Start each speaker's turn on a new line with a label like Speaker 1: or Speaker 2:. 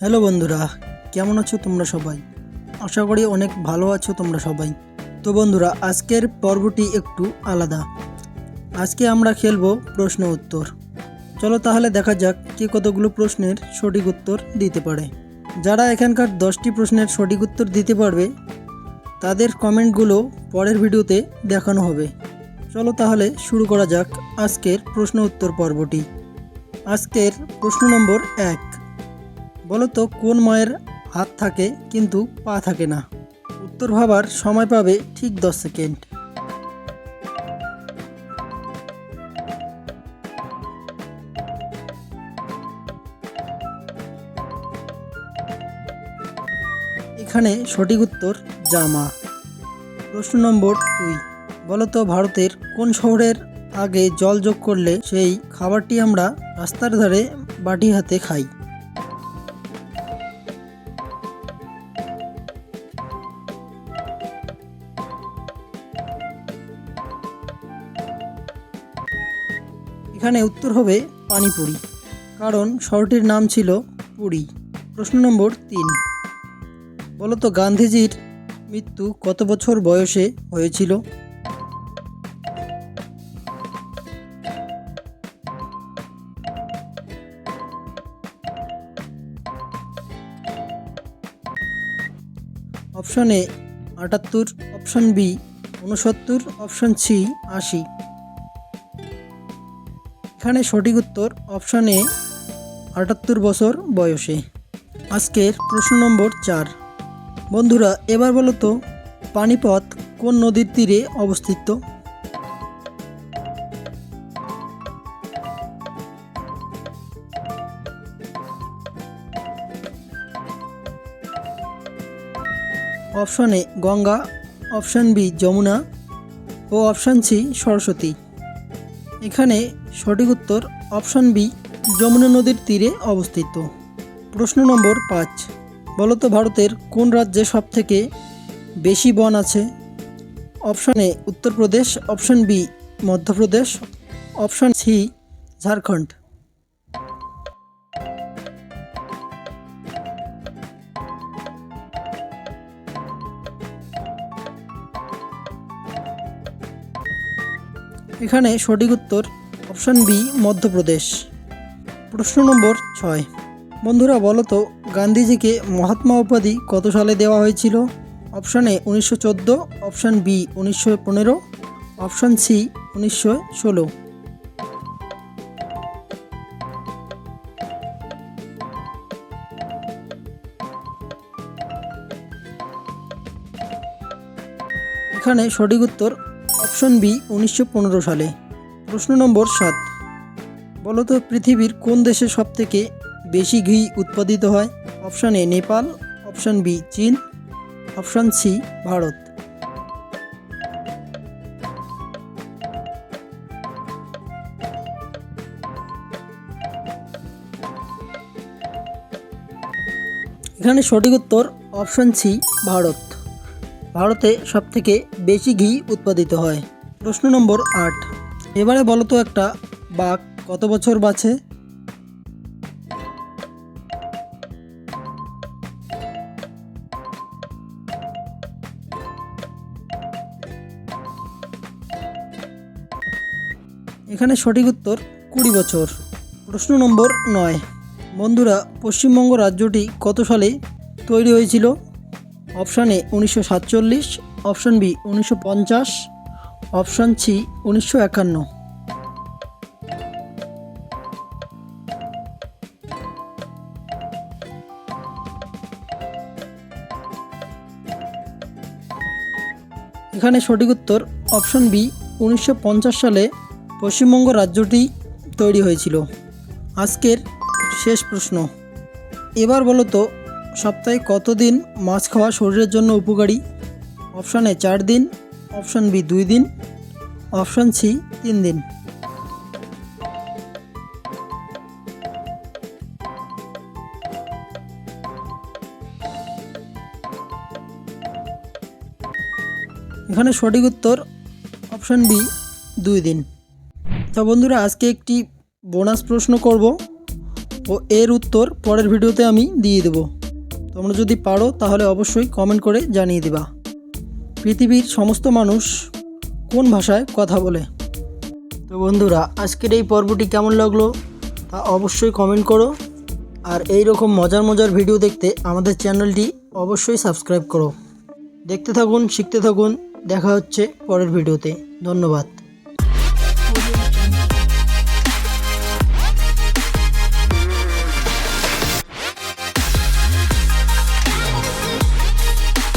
Speaker 1: Hello বন্ধুরা, কেমন আছো তোমরা সবাই? আশা করি অনেক ভালো আছো তোমরা সবাই। তো বন্ধুরা, আজকের পর্বটি একটু আলাদা। আজকে আমরা খেলবো প্রশ্ন উত্তর। চলো তাহলে দেখা যাক কে কতগুলো প্রশ্নের সঠিক উত্তর দিতে পারে। যারা এখানকার 10টি প্রশ্নের সঠিক উত্তর দিতে পারবে তাদের কমেন্টগুলো পরের ভিডিওতে দেখানো হবে। চলো তাহলে শুরু করা যাক আজকের প্রশ্ন উত্তর পর্বটি। আজকের প্রশ্ন নম্বর 1, বলো তো কোন মায়ের হাত থাকে কিন্তু পা থাকে না? উত্তর ভাবার সময় পাবে ঠিক 10 সেকেন্ড। এখানে সঠিক উত্তর জামা। প্রশ্ন নম্বর 2, বলো তো ভারতের কোন শহরের আগে জল যোগ করলে সেই খাবারটি আমরা রাস্তার ধারে বাটি হাতে খাই? এখানে উত্তর হবে পানিপুরি, কারণ শহরটির নাম ছিল পুরী। প্রশ্ন নম্বর 3, বলো তো গান্ধীজির মৃত্যু কত বছর বয়সে হয়েছিল? Option A 78, option B 69, option C 80। এখানে সঠিক উত্তর অপশন এ 78 বছর বয়সে। আজকের প্রশ্ন নম্বর 4, বন্ধুরা এবার বলো তো পানিপথ কোন নদীর তীরে অবস্থিত? Option A Ganga, option B Yamuna ও অপশন সি সরস্বতী। এখানে সঠিক উত্তর অপশন বি যমুনা নদীর তীরে অবস্থিত। প্রশ্ন নম্বর 5, বলো তো ভারতের কোন রাজ্যে সবথেকে বেশি বন আছে? Option A Uttar Pradesh, option B Madhya Pradesh, option C Jharkhand. এখানে সঠিক উত্তর অপশন বি মধ্যপ্রদেশ। প্রশ্ন নম্বর 6, বন্ধুরা বলো তো গান্ধীজিকে মহাত্মা উপাধি কত সালে দেওয়া হয়েছিল? Option A 1914, option B 1915, option C 1916। এখানে সঠিক উত্তর অপশন বি 1915 সালে। প্রশ্ন নম্বর 7, বলো তো পৃথিবীর কোন দেশে সবথেকে বেশি ঘি উৎপাদিত হয়? Option A Nepal, option B চীন, অপশন সি ভারত। এখানে সঠিক উত্তর অপশন সি ভারত। ভারতে সবথেকে বেশি ঘি উৎপাদিত হয়। প্রশ্ন নম্বর 8, এবারে বলো তো একটা বাঘ কত বছর বাঁচে? এখানে সঠিক উত্তর 20 বছর। প্রশ্ন নম্বর 9, বন্ধুরা পশ্চিমবঙ্গ রাজ্যটি কত সালে তৈরি হয়েছিল? Option A 1947, option B 1950, option C 1951। এখানে সঠিক উত্তর অপশন বি 1950 সালে পশ্চিমবঙ্গ রাজ্যটি তৈরি হয়েছিল। আজকের শেষ প্রশ্ন, এবার বলো তো সপ্তাহে কতদিন মাছ খাওয়া শরীরের জন্য উপকারী? অপশান এ 4 দিন, অপশান বি 2 দিন, অপশান সি 3 দিন। এখানে সঠিক উত্তর অপশান বি 2 দিন। তো বন্ধুরা আজকে একটি বোনাস প্রশ্ন করব, ও এর উত্তর পরের ভিডিওতে আমি দিয়ে দেবো। তোমরা যদি পারো তাহলে অবশ্যই কমেন্ট করে জানিয়ে দিবা। পৃথিবীর সমস্ত মানুষ কোন ভাষায় কথা বলে? তো বন্ধুরা, আজকের এই পর্বটি কেমন লাগলো তা অবশ্যই কমেন্ট করো। আর এই রকম মজার মজার ভিডিও দেখতে আমাদের চ্যানেলটি অবশ্যই সাবস্ক্রাইব করো। দেখতে থাকুন, শিখতে থাকুন। দেখা হচ্ছে পরের ভিডিওতে। ধন্যবাদ।